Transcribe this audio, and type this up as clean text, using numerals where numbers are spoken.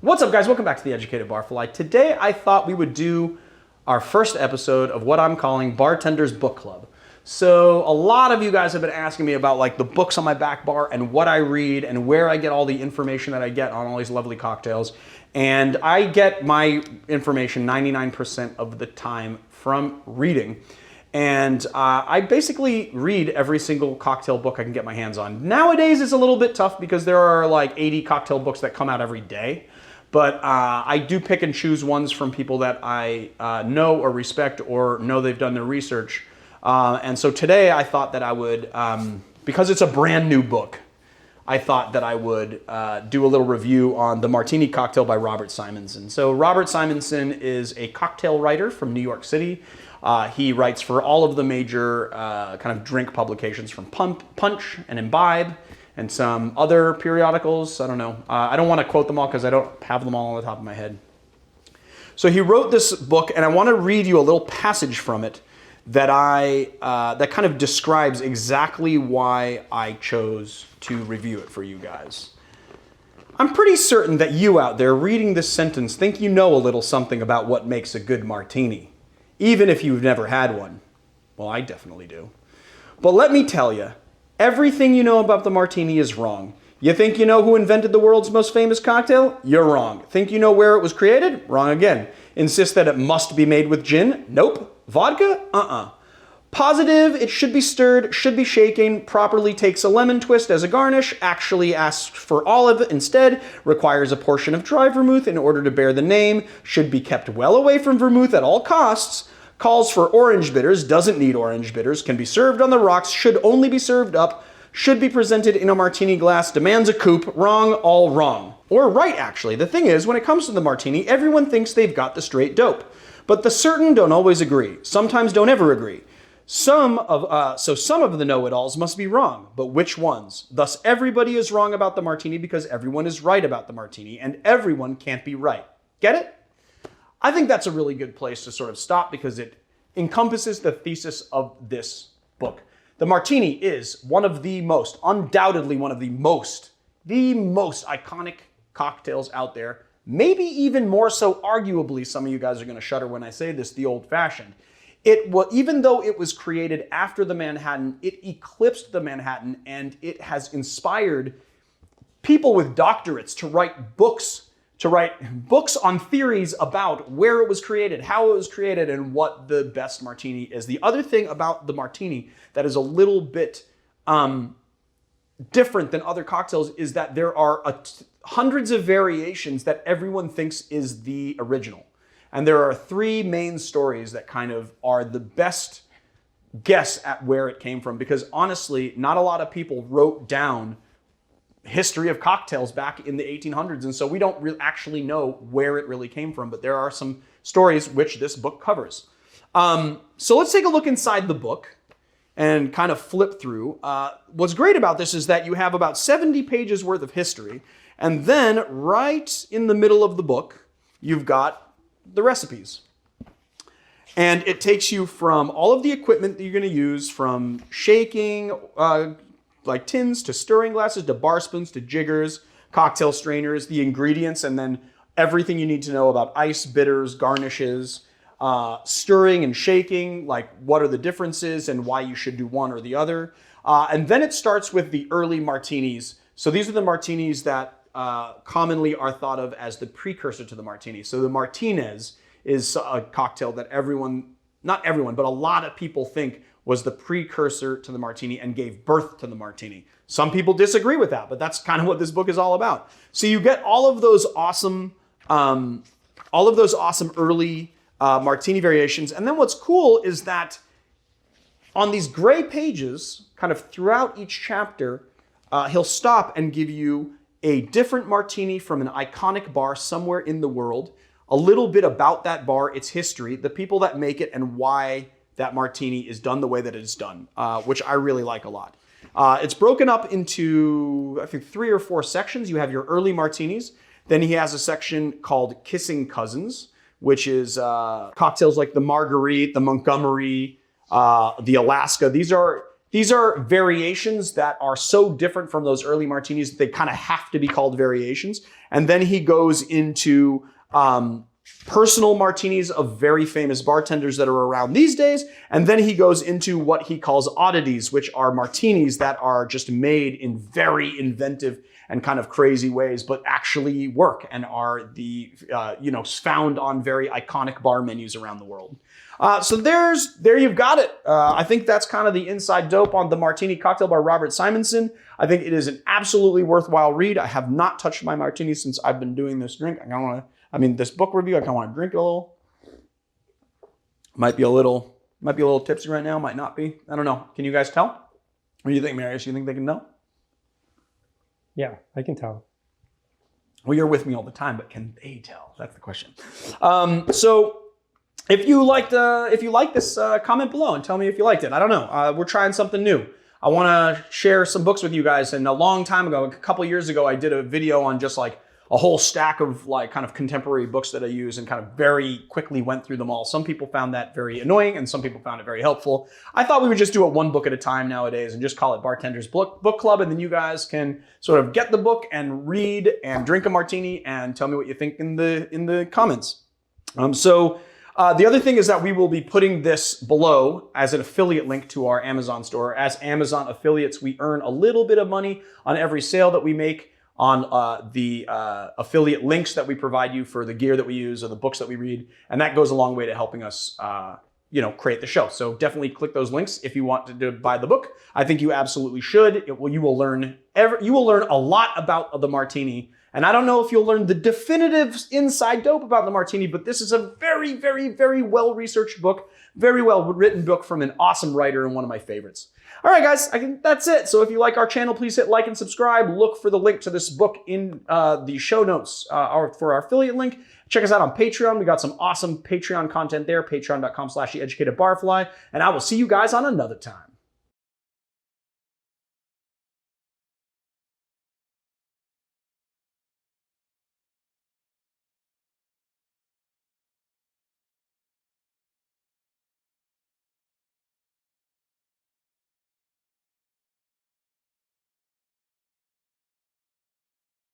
What's up, guys? Welcome back to The Educated Barfly. Today, I thought we would do our first episode of what I'm calling Bartender's Book Club. So a lot of you guys have been asking me about like the books on my back bar and what I read and where I get all the information that I get on all these lovely cocktails. And I get my information 99% of the time from reading. And I basically read every single cocktail book I can get my hands on. Nowadays, it's a little bit tough because there are like 80 cocktail books that come out every day. But I do pick and choose ones from people that I know or respect or know they've done their research. And so today I thought that I would, because it's a brand new book, I thought that I would do a little review on the Martini cocktail by Robert Simonson. So Robert Simonson is a cocktail writer from New York City. He writes for all of the major kind of drink publications from Punch and Imbibe, and some other periodicals. I don't know. I don't want to quote them all because I don't have them all on the top of my head. So he wrote this book, and I want to read you a little passage from it that that kind of describes exactly why I chose to review it for you guys. I'm pretty certain that you out there reading this sentence think you know a little something about what makes a good martini, even if you've never had one. Well, I definitely do. But let me tell you, everything you know about the martini is wrong. You think you know who invented the world's most famous cocktail? You're wrong. Think you know where it was created? Wrong again. Insist that it must be made with gin? Nope. Vodka? Positive it should be stirred, should be shaken, properly takes a lemon twist as a garnish, actually asks for olive instead, requires a portion of dry vermouth in order to bear the name, should be kept well away from vermouth at all costs, calls for orange bitters, doesn't need orange bitters, can be served on the rocks, should only be served up, should be presented in a martini glass, demands a coupe, wrong, all wrong. Or right, actually. The thing is, when it comes to the martini, everyone thinks they've got the straight dope. But the certain don't always agree, sometimes don't ever agree. So some of the know-it-alls must be wrong, but which ones? Thus, everybody is wrong about the martini because everyone is right about the martini, and everyone can't be right. Get it? I think that's a really good place to sort of stop because it encompasses the thesis of this book. The martini is one of the most, undoubtedly one of the most iconic cocktails out there. Maybe even more so, arguably, some of you guys are going to shudder when I say this, the old-fashioned. Even though it was created after the Manhattan, it eclipsed the Manhattan, and it has inspired people with doctorates to write books on theories about where it was created, how it was created, and what the best martini is. The other thing about the martini that is a little bit different than other cocktails is that there are hundreds of variations that everyone thinks is the original. And there are three main stories that kind of are the best guess at where it came from, because honestly, not a lot of people wrote down history of cocktails back in the 1800s, and so we don't actually know where it really came from, but there are some stories which this book covers. So let's take a look inside the book and kind of flip through. What's great about this is that you have about 70 pages worth of history, and then right in the middle of the book, you've got the recipes. And it takes you from all of the equipment that you're going to use, from shaking, like tins, to stirring glasses, to bar spoons, to jiggers, cocktail strainers, the ingredients, and then everything you need to know about ice, bitters, garnishes, stirring and shaking, like what are the differences and why you should do one or the other. And then it starts with the early martinis. So these are the martinis that commonly are thought of as the precursor to the martini. So the Martinez is a cocktail that not everyone, but a lot of people think was the precursor to the martini and gave birth to the martini. Some people disagree with that, but that's kind of what this book is all about. So you get all of those awesome early martini variations. And then what's cool is that on these gray pages, kind of throughout each chapter, he'll stop and give you a different martini from an iconic bar somewhere in the world, a little bit about that bar, its history, the people that make it, and why that martini is done the way that it's done, which I really like a lot. It's broken up into, I think, 3 or 4 sections. You have your early martinis. Then he has a section called Kissing Cousins, which is cocktails like the Marguerite, the Montgomery, the Alaska. These are These are variations that are so different from those early martinis that they kind of have to be called variations. And then he goes into personal martinis of very famous bartenders that are around these days. And then he goes into what he calls oddities, which are martinis that are just made in very inventive and kind of crazy ways, but actually work and are the, found on very iconic bar menus around the world. So there you've got it. I think that's kind of the inside dope on The Martini Cocktail by Robert Simonson. I think it is an absolutely worthwhile read. I have not touched my martini since I've been doing this drink. This book review, I kind of want to drink it a little. Might be a little tipsy right now, might not be. I don't know. Can you guys tell? What do you think, Marius? You think they can know? Yeah, I can tell. Well, you're with me all the time, but can they tell? That's the question. So if you like this, comment below and tell me if you liked it. I don't know. We're trying something new. I want to share some books with you guys. And a long time ago, a couple years ago, I did a video on just like a whole stack of like kind of contemporary books that I use and kind of very quickly went through them all. Some people found that very annoying and some people found it very helpful. I thought we would just do it one book at a time nowadays and just call it Bartender's Book Club. And then you guys can sort of get the book and read and drink a martini and tell me what you think in the comments. The other thing is that we will be putting this below as an affiliate link to our Amazon store. As Amazon affiliates, we earn a little bit of money on every sale that we make on the affiliate links that we provide you for the gear that we use or the books that we read. And that goes a long way to helping us create the show. So definitely click those links if you want to buy the book. I think you absolutely should. You will learn a lot about the martini. And I don't know if you'll learn the definitive inside dope about the martini, but this is a very, very, very well-researched book, very well-written book from an awesome writer and one of my favorites. All right, guys, I think that's it. So if you like our channel, please hit like and subscribe. Look for the link to this book in the show notes for our affiliate link. Check us out on Patreon. We got some awesome Patreon content there, patreon.com/theeducatedbarfly. And I will see you guys on another time.